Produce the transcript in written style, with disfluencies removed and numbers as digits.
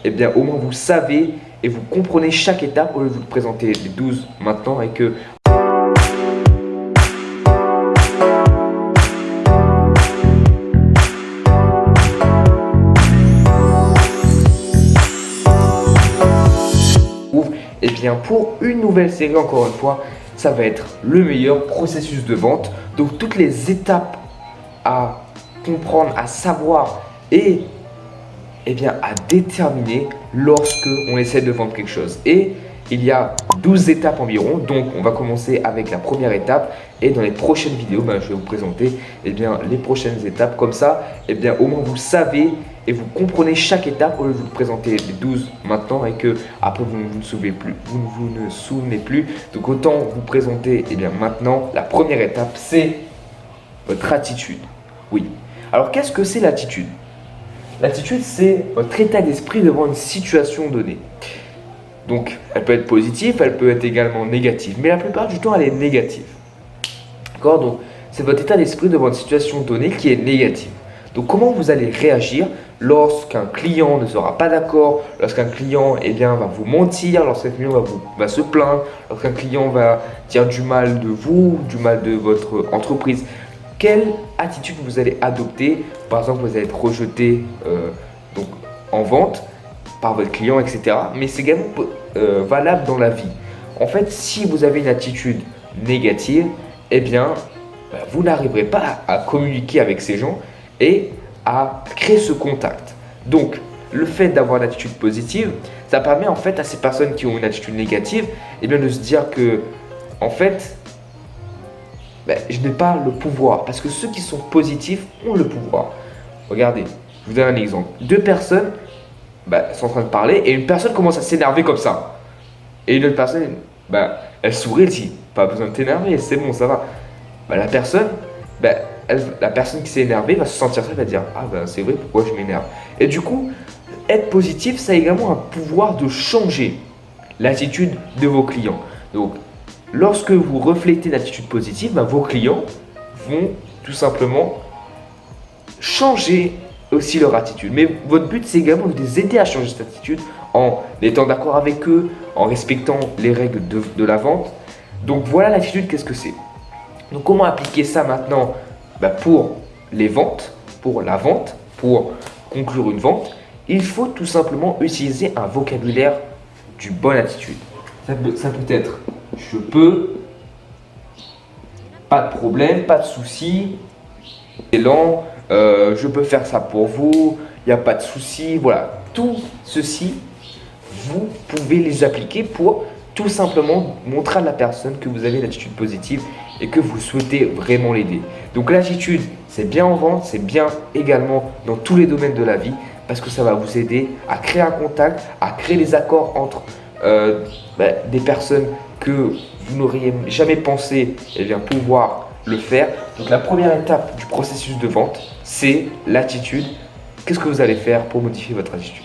eh bien au moins vous savez et vous comprenez chaque étape au lieu de vous présenter les 12 maintenant et que et bien pour une nouvelle série, encore une fois, ça va être le meilleur processus de vente. Donc toutes les étapes à comprendre, à savoir et bien, à déterminer lorsque on essaie de vendre quelque chose. Et il y a 12 étapes environ, donc on va commencer avec la première étape et dans les prochaines vidéos, je vais vous présenter bien, les prochaines étapes. Comme ça, bien, au moins vous savez et vous comprenez chaque étape au lieu de vous présenter les 12 maintenant et que après vous ne vous souvenez plus. Vous ne souvenez plus. Donc autant vous présenter bien, maintenant. La première étape, c'est votre attitude. Oui. Alors qu'est-ce que c'est l'attitude? L'attitude, c'est votre état d'esprit devant une situation donnée. Donc, elle peut être positive, elle peut être également négative, mais la plupart du temps, elle est négative. D'accord? Donc, c'est votre état d'esprit devant une situation donnée qui est négative. Donc, comment vous allez réagir lorsqu'un client ne sera pas d'accord, lorsqu'un client va vous mentir, lorsqu'un client va se plaindre, lorsqu'un client va dire du mal de vous, du mal de votre entreprise? Quelle attitude vous allez adopter? Par exemple, vous allez être rejeté donc, en vente par votre client, etc. Mais c'est également valable dans la vie. En fait, si vous avez une attitude négative, vous n'arriverez pas à communiquer avec ces gens et à créer ce contact. Donc, le fait d'avoir une attitude positive, ça permet en fait à ces personnes qui ont une attitude négative de se dire que, en fait, je n'ai pas le pouvoir. Parce que ceux qui sont positifs ont le pouvoir. Regardez, je vous donne un exemple. Deux personnes sont en train de parler et une personne commence à s'énerver comme ça. Et une autre personne, elle sourit, elle dit pas besoin de t'énerver, c'est bon, ça va. La personne qui s'est énervée va se sentir ça, elle va dire ah c'est vrai, pourquoi je m'énerve. Et du coup, être positif, ça a également un pouvoir de changer l'attitude de vos clients. Donc, lorsque vous reflétez l'attitude positive, vos clients vont tout simplement changer aussi leur attitude. Mais votre but, c'est également de les aider à changer cette attitude en étant d'accord avec eux, en respectant les règles de la vente. Donc voilà l'attitude, qu'est-ce que c'est? Donc comment appliquer ça maintenant pour les ventes, pour la vente, pour conclure une vente? Il faut tout simplement utiliser un vocabulaire du bonne attitude. Ça peut être je peux, pas de problème, pas de souci, excellent, je peux faire ça pour vous, il n'y a pas de souci. Voilà, tout ceci, vous pouvez les appliquer pour tout simplement montrer à la personne que vous avez une attitude positive et que vous souhaitez vraiment l'aider. Donc l'attitude, c'est bien en vente, c'est bien également dans tous les domaines de la vie parce que ça va vous aider à créer un contact, à créer des accords entre des personnes que vous n'auriez jamais pensé pouvoir le faire. Donc la première étape du processus de vente, c'est l'attitude. Qu'est-ce que vous allez faire pour modifier votre attitude?